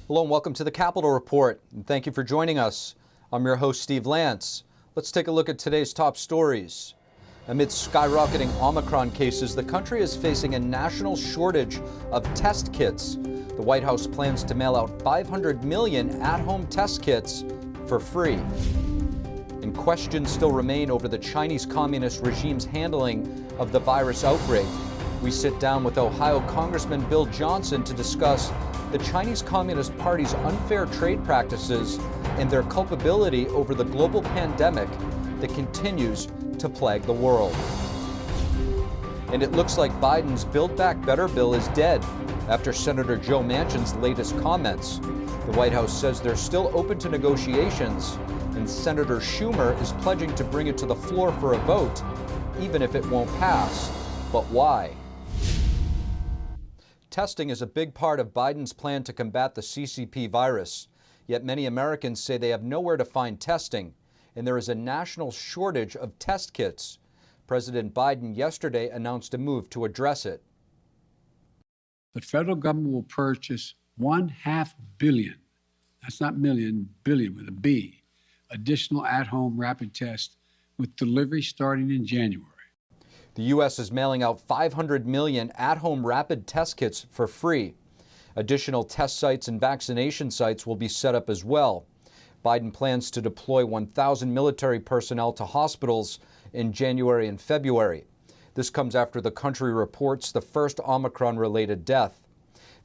Hello and welcome to the Capitol Report, and thank you for joining us. I'm your host, Steve Lance. Let's take a look at today's top stories. Amidst skyrocketing Omicron cases, the country is facing a national shortage of test kits. The White House plans to mail out 500 million at-home test kits for free. And questions still remain over the Chinese Communist regime's handling of the virus outbreak. We sit down with Ohio Congressman Bill Johnson to discuss the Chinese Communist Party's unfair trade practices and their culpability over the global pandemic that continues to plague the world. And it looks like Biden's Build Back Better bill is dead after Senator Joe Manchin's latest comments. The White House says they're still open to negotiations, and Senator Schumer is pledging to bring it to the floor for a vote, even if it won't pass. But why? Testing is a big part of Biden's plan to combat the CCP virus. Yet many Americans say they have nowhere to find testing, and there is a national shortage of test kits. President Biden yesterday announced a move to address it. The federal government will purchase 1/2 billion, that's not million, billion with a B, additional at-home rapid tests with delivery starting in January. The U.S. is mailing out 500 million at-home rapid test kits for free. Additional test sites and vaccination sites will be set up as well. Biden plans to deploy 1,000 military personnel to hospitals in January and February. This comes after the country reports the first Omicron-related death.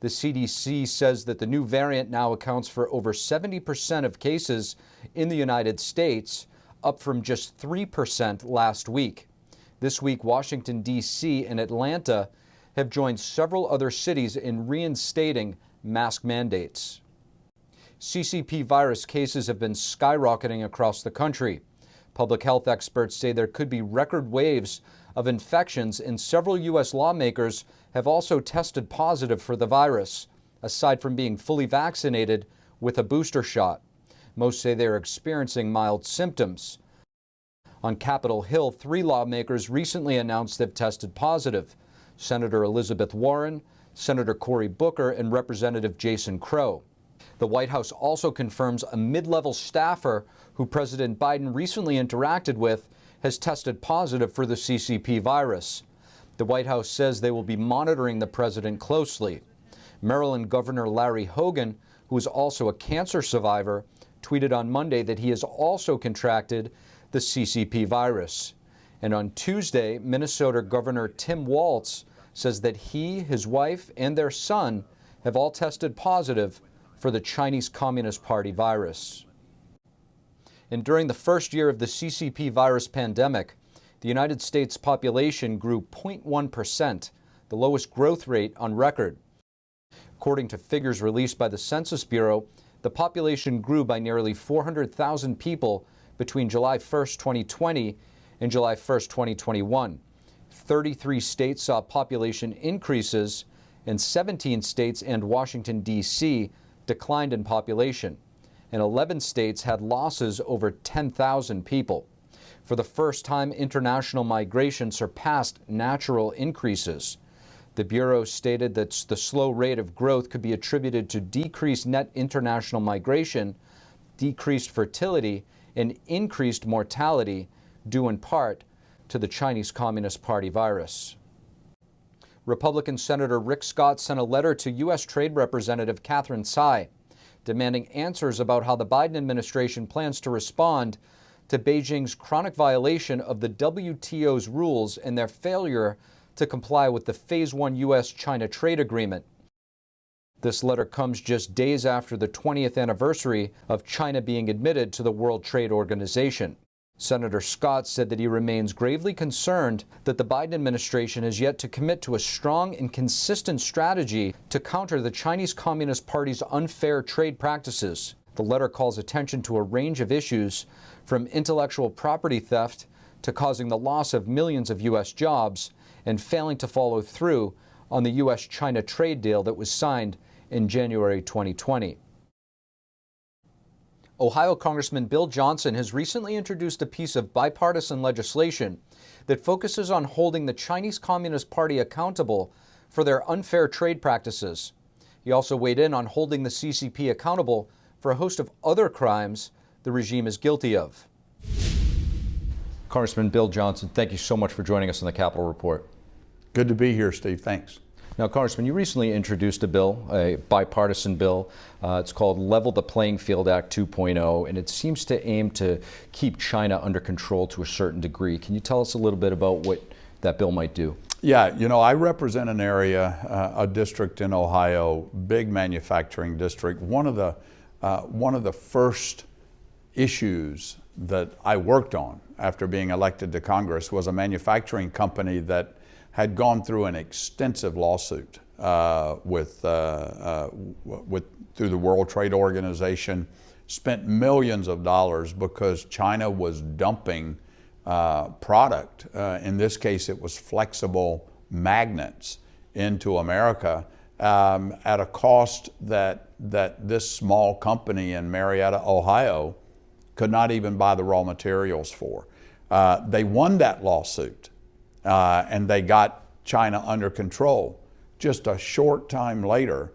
The CDC says that the new variant now accounts for over 70% of cases in the United States, up from just 3% last week. This week, Washington, D.C. and Atlanta have joined several other cities in reinstating mask mandates. CCP virus cases have been skyrocketing across the country. Public health experts say there could be record waves of infections, and several U.S. lawmakers have also tested positive for the virus, aside from being fully vaccinated with a booster shot. Most say they are experiencing mild symptoms. On Capitol Hill, 3 lawmakers recently announced they've tested positive: Senator Elizabeth Warren, Senator Cory Booker, and Representative Jason Crow. The White House also confirms a mid-level staffer who President Biden recently interacted with has tested positive for the CCP virus. The White House says they will be monitoring the president closely. Maryland Governor Larry Hogan, who is also a cancer survivor, tweeted on Monday that he has also contracted the CCP virus. And on Tuesday, Minnesota Governor Tim Walz says that he, his wife, and their son have all tested positive for the Chinese Communist Party virus. And during the first year of the CCP virus pandemic, the United States population grew 0.1%, the lowest growth rate on record. According to figures released by the Census Bureau, the population grew by nearly 400,000 people between July 1st, 2020 and July 1st, 2021. 33 states saw population increases, and 17 states and Washington, D.C. declined in population, and 11 states had losses over 10,000 people. For the first time, international migration surpassed natural increases. The Bureau stated that the slow rate of growth could be attributed to decreased net international migration, decreased fertility, and increased mortality, due in part to the Chinese Communist Party virus. Republican Senator Rick Scott sent a letter to U.S. Trade Representative Catherine Tai, demanding answers about how the Biden administration plans to respond to Beijing's chronic violation of the WTO's rules and their failure to comply with the Phase 1 U.S.-China trade agreement. This letter comes just days after the 20th anniversary of China being admitted to the World Trade Organization. Senator Scott said that he remains gravely concerned that the Biden administration has yet to commit to a strong and consistent strategy to counter the Chinese Communist Party's unfair trade practices. The letter calls attention to a range of issues, from intellectual property theft to causing the loss of millions of U.S. jobs and failing to follow through on the U.S.-China trade deal that was signed in January 2020. Ohio Congressman Bill Johnson has recently introduced a piece of bipartisan legislation that focuses on holding the Chinese Communist Party accountable for their unfair trade practices. He also weighed in on holding the CCP accountable for a host of other crimes the regime is guilty of. Congressman Bill Johnson, thank you so much for joining us on the Capitol Report. Good to be here, Steve. Thanks. Now, Congressman, you recently introduced a bill, a bipartisan bill. It's called Level the Playing Field Act 2.0, and it seems to aim to keep China under control to a certain degree. Can you tell us a little bit about what that bill might do? Yeah, you know, I represent an area, a district in Ohio, big manufacturing district. One of the first issues that I worked on after being elected to Congress was a manufacturing company that had gone through an extensive lawsuit through the World Trade Organization, spent millions of dollars because China was dumping product. In this case, it was flexible magnets into America at a cost that this small company in Marietta, Ohio, could not even buy the raw materials for. They won that lawsuit. And they got China under control. Just a short time later,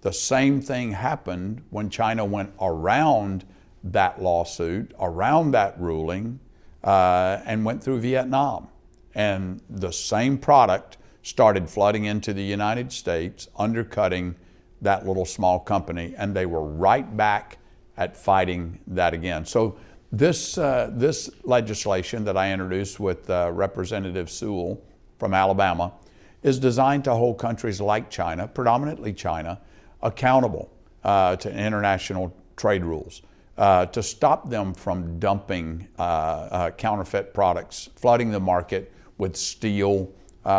the same thing happened when China went around that lawsuit, around that ruling, and went through Vietnam. And the same product started flooding into the United States, undercutting that little small company, and they were right back at fighting that again. So this legislation that I introduced with Representative Sewell from Alabama is designed to hold countries like China, predominantly China, accountable to international trade rules, to stop them from dumping counterfeit products, flooding the market with steel,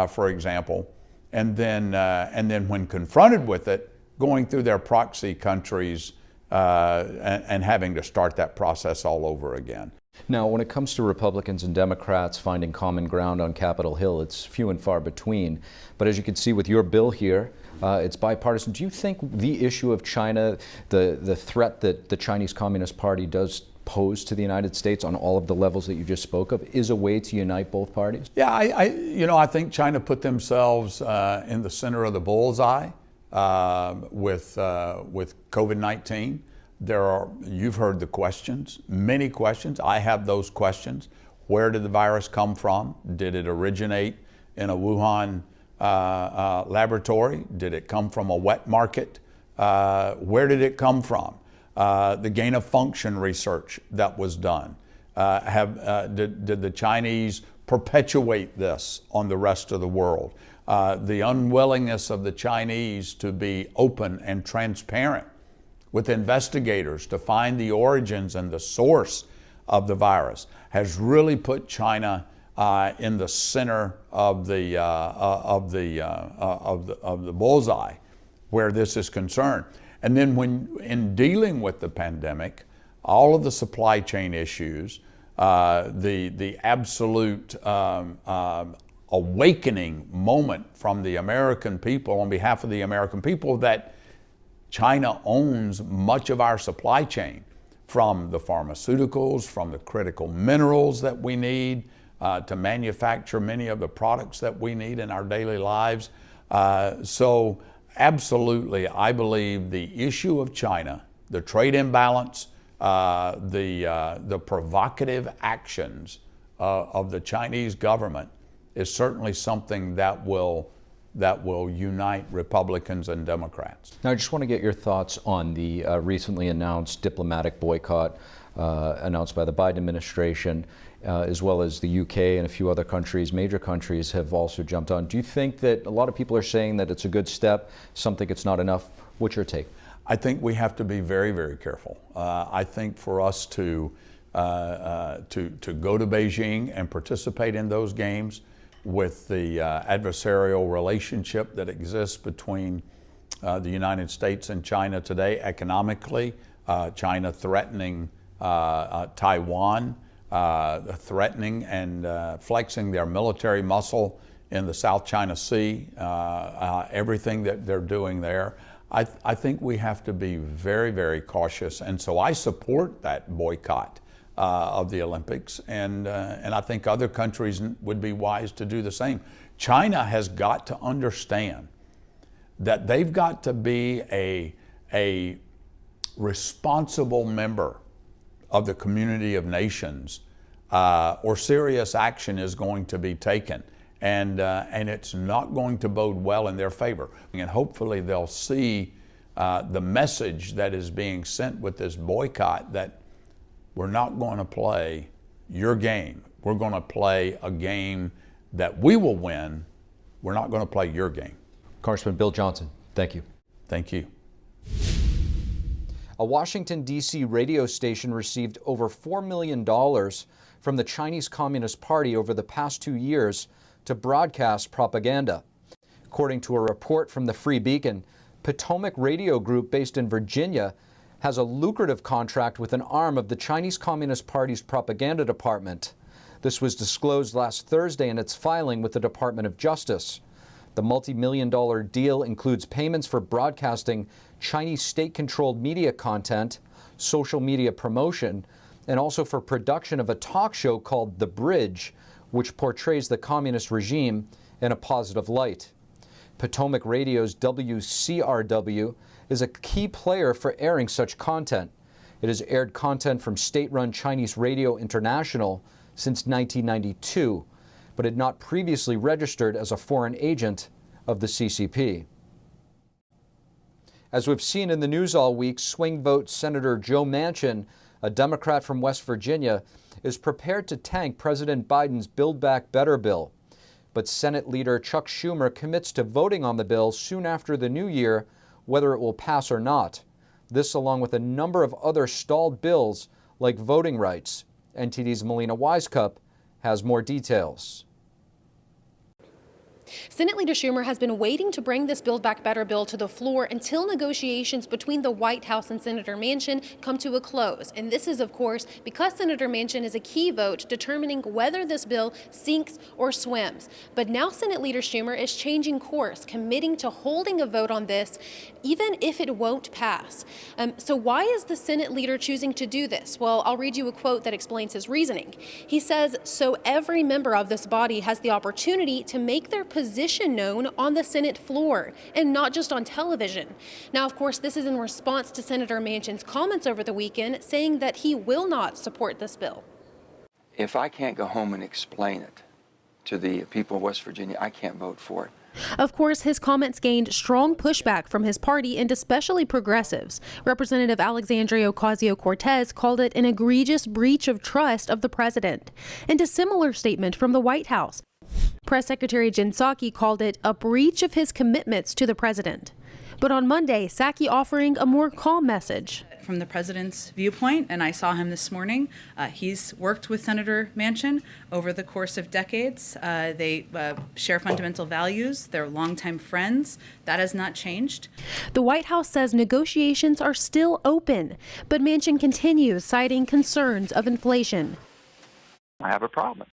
for example, and then when confronted with it, going through their proxy countries and having to start that process all over again. Now, when it comes to Republicans and Democrats finding common ground on Capitol Hill, it's few and far between. But as you can see with your bill here, it's bipartisan. Do you think the issue of China, the threat that the Chinese Communist Party does pose to the United States on all of the levels that you just spoke of, is a way to unite both parties? Yeah, I think China put themselves in the center of the bullseye with COVID-19. You've heard the questions, many questions. I have those questions. Where did the virus come from? Did it originate in a Wuhan laboratory? Did it come from a wet market? Where did it come from? The gain of function research that was done. Did the Chinese perpetuate this on the rest of the world? The unwillingness of the Chinese to be open and transparent with investigators to find the origins and the source of the virus has really put China in the center of the bullseye where this is concerned. And then in dealing with the pandemic, all of the supply chain issues, the absolute awakening moment from the American people, on behalf of the American people, that China owns much of our supply chain, from the pharmaceuticals, from the critical minerals that we need to manufacture many of the products that we need in our daily lives. So absolutely, I believe the issue of China, the trade imbalance, the provocative actions of the Chinese government is certainly something that will unite Republicans and Democrats. Now, I just want to get your thoughts on the recently announced diplomatic boycott announced by the Biden administration, as well as the UK and a few other countries, major countries, have also jumped on. Do you think that a lot of people are saying that it's a good step, some think it's not enough? What's your take? I think we have to be very, very careful. I think for us to go to Beijing and participate in those games with the adversarial relationship that exists between the United States and China today, economically, China threatening Taiwan, threatening and flexing their military muscle in the South China Sea, everything that they're doing there. I think we have to be very, very cautious. And so I support that boycott of the Olympics, and I think other countries would be wise to do the same. China has got to understand that they've got to be a responsible member of the community of nations, or serious action is going to be taken. And it's not going to bode well in their favor. And hopefully they'll see the message that is being sent with this boycott, that we're not going to play your game. We're going to play a game that we will win. We're not going to play your game. Congressman Bill Johnson, thank you. Thank you. A Washington, D.C. radio station received over $4 million from the Chinese Communist Party over the past 2 years to broadcast propaganda. According to a report from the Free Beacon, Potomac Radio Group, based in Virginia, has a lucrative contract with an arm of the Chinese Communist Party's propaganda department. This was disclosed last Thursday in its filing with the Department of Justice. The multi-million-dollar deal includes payments for broadcasting Chinese state-controlled media content, social media promotion, and also for production of a talk show called The Bridge, which portrays the communist regime in a positive light. Potomac Radio's WCRW is a key player for airing such content. It has aired content from state-run Chinese Radio International since 1992, but had not previously registered as a foreign agent of the CCP. As we've seen in the news all week, swing vote Senator Joe Manchin, a Democrat from West Virginia, is prepared to tank President Biden's Build Back Better bill. But Senate Leader Chuck Schumer commits to voting on the bill soon after the new year, whether it will pass or not. This along with a number of other stalled bills like voting rights. NTD's Melina Wisecup has more details. Senate Leader Schumer has been waiting to bring this Build Back Better bill to the floor until negotiations between the White House and Senator Manchin come to a close. And this is, of course, because Senator Manchin is a key vote determining whether this bill sinks or swims. But now Senate Leader Schumer is changing course, committing to holding a vote on this, even if it won't pass. So why is the Senate leader choosing to do this? Well, I'll read you a quote that explains his reasoning. He says, "So every member of this body has the opportunity to make their position known on the Senate floor and not just on television." Now, of course, this is in response to Senator Manchin's comments over the weekend saying that he will not support this bill. If I can't go home and explain it to the people of West Virginia, I can't vote for it. Of course, his comments gained strong pushback from his party and especially progressives. Representative Alexandria Ocasio-Cortez called it an egregious breach of trust of the president. And a similar statement from the White House. Press Secretary Jen Psaki called it a breach of his commitments to the president. But on Monday, Psaki offering a more calm message. From the president's viewpoint, and I saw him this morning, he's worked with Senator Manchin over the course of decades. They share fundamental values. They're longtime friends. That has not changed. The White House says negotiations are still open, but Manchin continues citing concerns of inflation. I have a problem.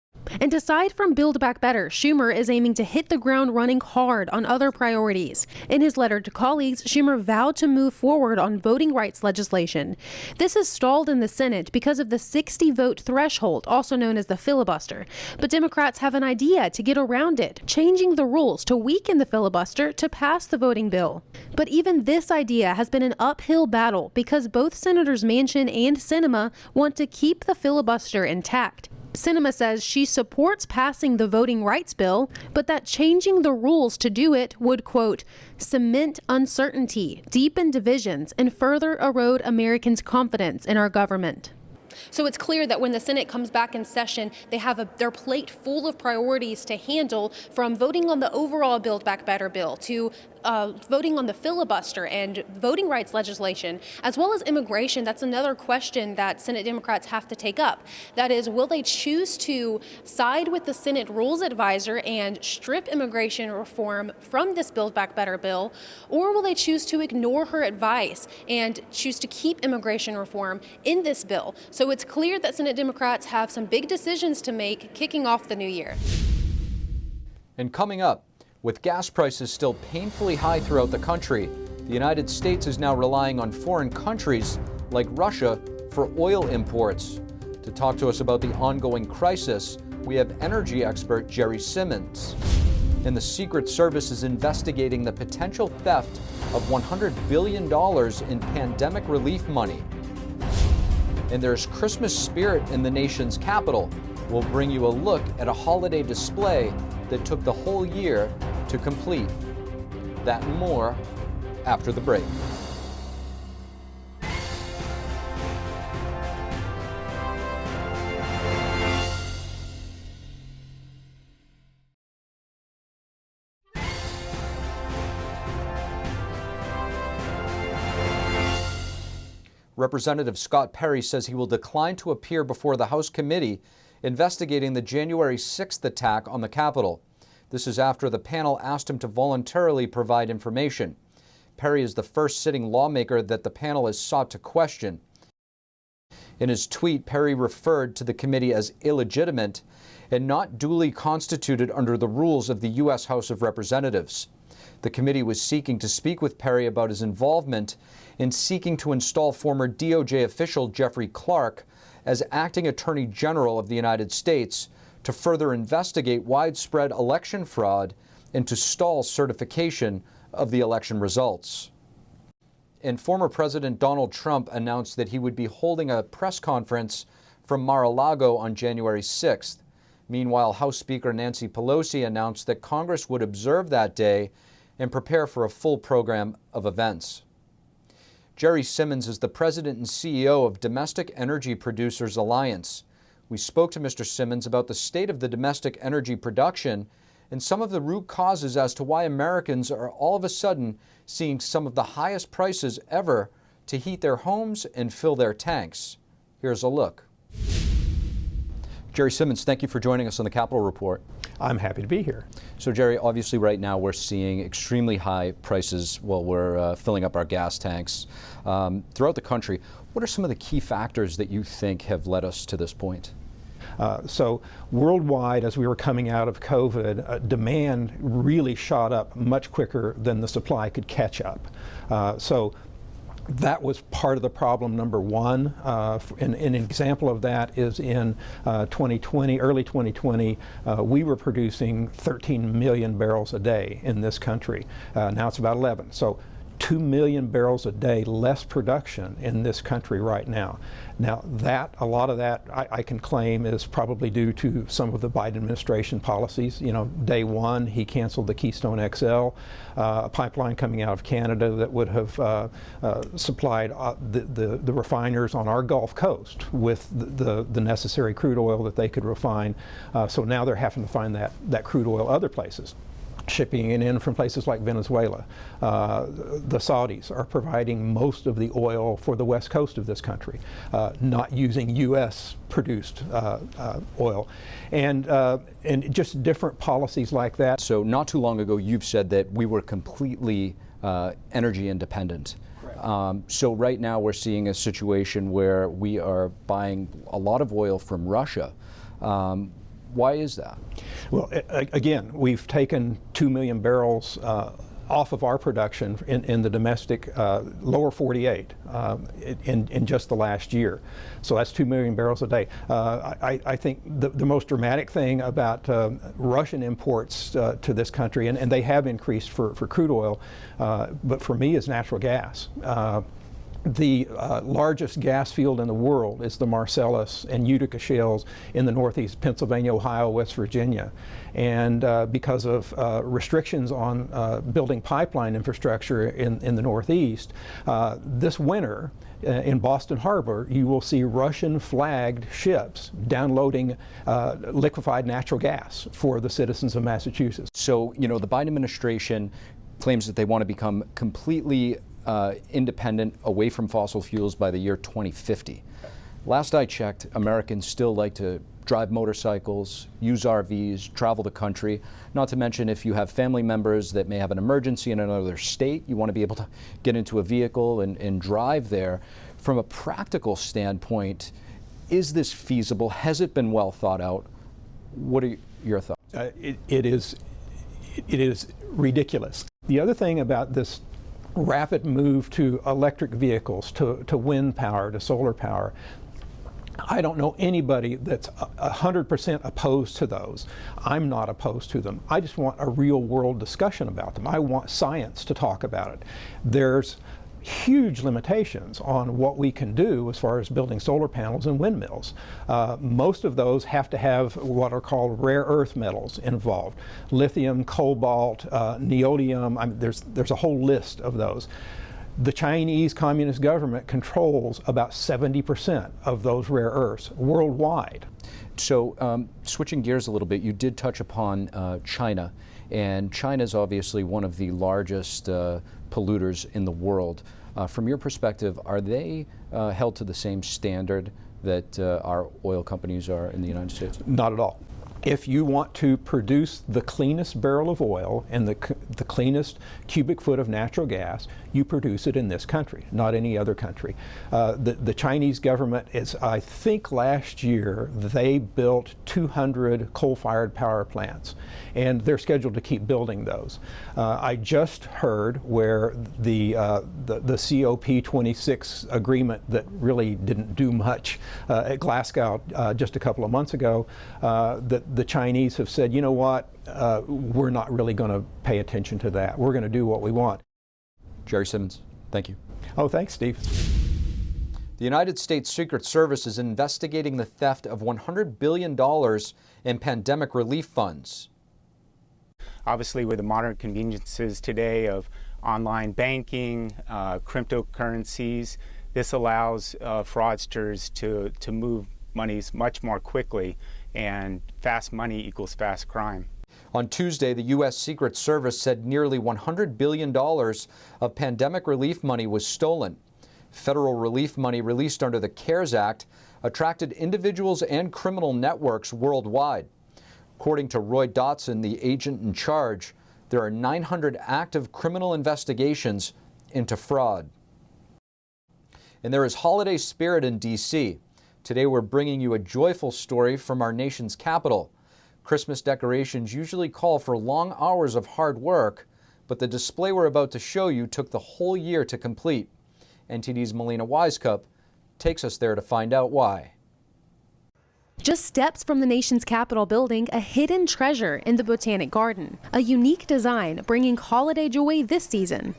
And aside from Build Back Better, Schumer is aiming to hit the ground running hard on other priorities. In his letter to colleagues, Schumer vowed to move forward on voting rights legislation. This is stalled in the Senate because of the 60-vote threshold, also known as the filibuster. But Democrats have an idea to get around it, changing the rules to weaken the filibuster to pass the voting bill. But even this idea has been an uphill battle because both Senators Manchin and Sinema want to keep the filibuster intact. Sinema says she supports passing the voting rights bill, but that changing the rules to do it would, quote, cement uncertainty, deepen divisions, and further erode Americans' confidence in our government. So it's clear that when the Senate comes back in session, they have their plate full of priorities to handle, from voting on the overall Build Back Better bill to voting on the filibuster and voting rights legislation, as well as immigration. That's another question that Senate Democrats have to take up. That is, will they choose to side with the Senate Rules Advisor and strip immigration reform from this Build Back Better bill, or will they choose to ignore her advice and choose to keep immigration reform in this bill? So it's clear that Senate Democrats have some big decisions to make kicking off the new year. And coming up, with gas prices still painfully high throughout the country, the United States is now relying on foreign countries like Russia for oil imports. To talk to us about the ongoing crisis, we have energy expert Jerry Simmons. And the Secret Service is investigating the potential theft of $100 billion in pandemic relief money. And there's Christmas spirit in the nation's capital. We'll bring you a look at a holiday display that took the whole year to complete. That and more after the break. Representative Scott Perry says he will decline to appear before the House committee investigating the January 6th attack on the Capitol. This is after the panel asked him to voluntarily provide information. Perry is the first sitting lawmaker that the panel has sought to question. In his tweet, Perry referred to the committee as illegitimate and not duly constituted under the rules of the U.S. House of Representatives. The committee was seeking to speak with Perry about his involvement in seeking to install former DOJ official Jeffrey Clark as acting Attorney General of the United States to further investigate widespread election fraud and to stall certification of the election results. And former President Donald Trump announced that he would be holding a press conference from Mar-a-Lago on January 6th. Meanwhile, House Speaker Nancy Pelosi announced that Congress would observe that day and prepare for a full program of events. Jerry Simmons is the president and CEO of Domestic Energy Producers Alliance. We spoke to Mr. Simmons about the state of the domestic energy production and some of the root causes as to why Americans are all of a sudden seeing some of the highest prices ever to heat their homes and fill their tanks. Here's a look. Jerry Simmons, thank you for joining us on the Capitol Report. I'm happy to be here. So Jerry, obviously right now we're seeing extremely high prices while we're filling up our gas tanks throughout the country. What are some of the key factors that you think have led us to this point? So worldwide, as we were coming out of COVID, demand really shot up much quicker than the supply could catch up. So that was part of the problem, number one. An example of that is in 2020, early 2020, we were producing 13 million barrels a day in this country. Now it's about 11. So 2 million barrels a day less production in this country right now. Now a lot of that I can claim is probably due to some of the Biden administration policies. You know, day one, he canceled the Keystone XL, a pipeline coming out of Canada that would have supplied the refiners on our Gulf Coast with the necessary crude oil that they could refine. So now they're having to find that crude oil other places, shipping it in from places like Venezuela. The Saudis are providing most of the oil for the west coast of this country, not using U.S. produced oil, and just different policies like that. So not too long ago, you've said that we were completely energy independent. So right now we're seeing a situation where we are buying a lot of oil from Russia. Why is that? Well, again, we've taken 2 million barrels off of our production in the domestic lower 48 in just the last year. So that's 2 million barrels a day. I think the most dramatic thing about Russian imports to this country, and they have increased for crude oil, but for me is natural gas. The largest gas field in the world is the Marcellus and Utica shales in the Northeast, Pennsylvania, Ohio, West Virginia. And because of restrictions on building pipeline infrastructure in the Northeast, this winter in Boston Harbor, you will see Russian-flagged ships downloading liquefied natural gas for the citizens of Massachusetts. So, you know, the Biden administration claims that they want to become completely independent, away from fossil fuels by the year 2050. Last I checked, Americans still like to drive motorcycles, use RVs, travel the country. Not to mention, if you have family members that may have an emergency in another state, you want to be able to get into a vehicle and drive there. From a practical standpoint, is this feasible? Has it been well thought out? What are your thoughts? It is ridiculous. The other thing about this rapid move to electric vehicles, to wind power, to solar power, I don't know anybody that's 100% opposed to those. I'm not opposed to them. I just want a real world discussion about them. I want science to talk about it. There's huge limitations on what we can do as far as building solar panels and windmills. Most of those have to have what are called rare earth metals involved. Lithium, cobalt, neodymium, there's a whole list of those. The Chinese Communist government controls about 70% of those rare earths worldwide. So switching gears a little bit, you did touch upon China, and China is obviously one of the largest polluters in the world. From your perspective, are they held to the same standard that our oil companies are in the United States? Not at all. If you want to produce the cleanest barrel of oil and the cleanest cubic foot of natural gas, you produce it in this country, not any other country. The Chinese government is, I think last year, they built 200 coal-fired power plants, and they're scheduled to keep building those. I just heard where the COP26 agreement that really didn't do much at Glasgow just a couple of months ago, that the Chinese have said, you know what, we're not really going to pay attention to that. We're going to do what we want. Jerry Simmons, thank you. Oh, thanks, Steve. The United States Secret Service is investigating the theft of $100 billion in pandemic relief funds. Obviously, with the modern conveniences today of online banking, cryptocurrencies, this allows fraudsters to move monies much more quickly, and fast money equals fast crime. On Tuesday, the U.S. Secret Service said nearly $100 billion of pandemic relief money was stolen. Federal relief money released under the CARES Act attracted individuals and criminal networks worldwide. According to Roy Dotson, the agent in charge, there are 900 active criminal investigations into fraud. And there is holiday spirit in D.C. Today we're bringing you a joyful story from our nation's capital. Christmas decorations usually call for long hours of hard work, but the display we're about to show you took the whole year to complete. NTD's Melina Wisecup takes us there to find out why. Just steps from the nation's Capitol building, a hidden treasure in the Botanic Garden. A unique design bringing holiday joy this season.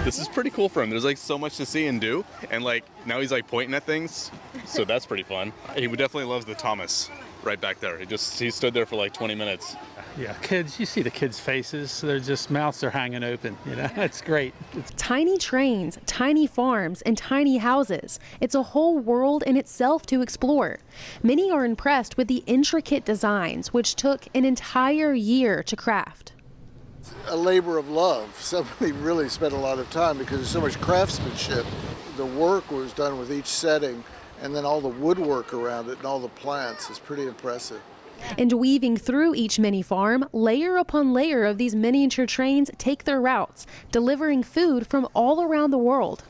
This is pretty cool for him. There's like so much to see and do, and like now he's like pointing at things, so that's pretty fun. He definitely loves the Thomas right back there. He stood there for like 20 minutes. Yeah, kids, you see the kids' faces. They're just, mouths are hanging open, you know, it's great. Tiny trains, tiny farms, and tiny houses. It's a whole world in itself to explore. Many are impressed with the intricate designs, which took an entire year to craft. A labor of love. Somebody really spent a lot of time because there's so much craftsmanship. The work was done with each setting, and then all the woodwork around it and all the plants is pretty impressive. And weaving through each mini farm, layer upon layer of these miniature trains take their routes, delivering food from all around the world.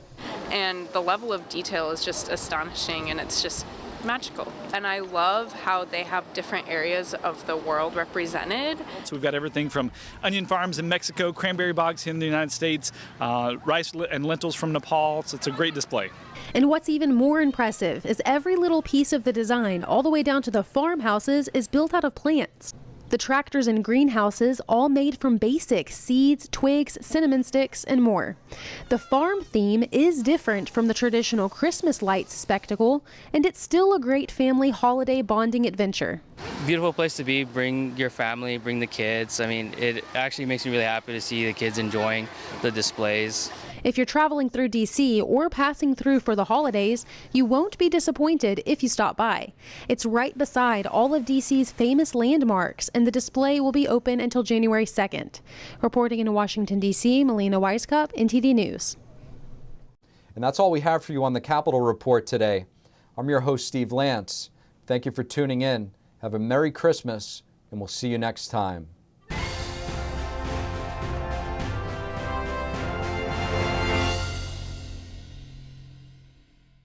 And the level of detail is just astonishing, and it's just magical. And I love how they have different areas of the world represented. So we've got everything from onion farms in Mexico, cranberry bogs here in the United States, rice and lentils from Nepal. So it's a great display. And what's even more impressive is every little piece of the design, all the way down to the farmhouses, is built out of plants. The tractors and greenhouses, all made from basic seeds, twigs, cinnamon sticks, and more. The farm theme is different from the traditional Christmas lights spectacle, and it's still a great family holiday bonding adventure. Beautiful place to be. Bring your family, bring the kids. I mean, it actually makes me really happy to see the kids enjoying the displays. If you're traveling through DC or passing through for the holidays, you won't be disappointed if you stop by. It's right beside all of DC's famous landmarks, and the display will be open until January 2nd. Reporting in Washington, D.C., Melina Wisecup, NTD News. And that's all we have for you on the Capitol Report today. I'm your host, Steve Lance. Thank you for tuning in. Have a Merry Christmas, and we'll see you next time.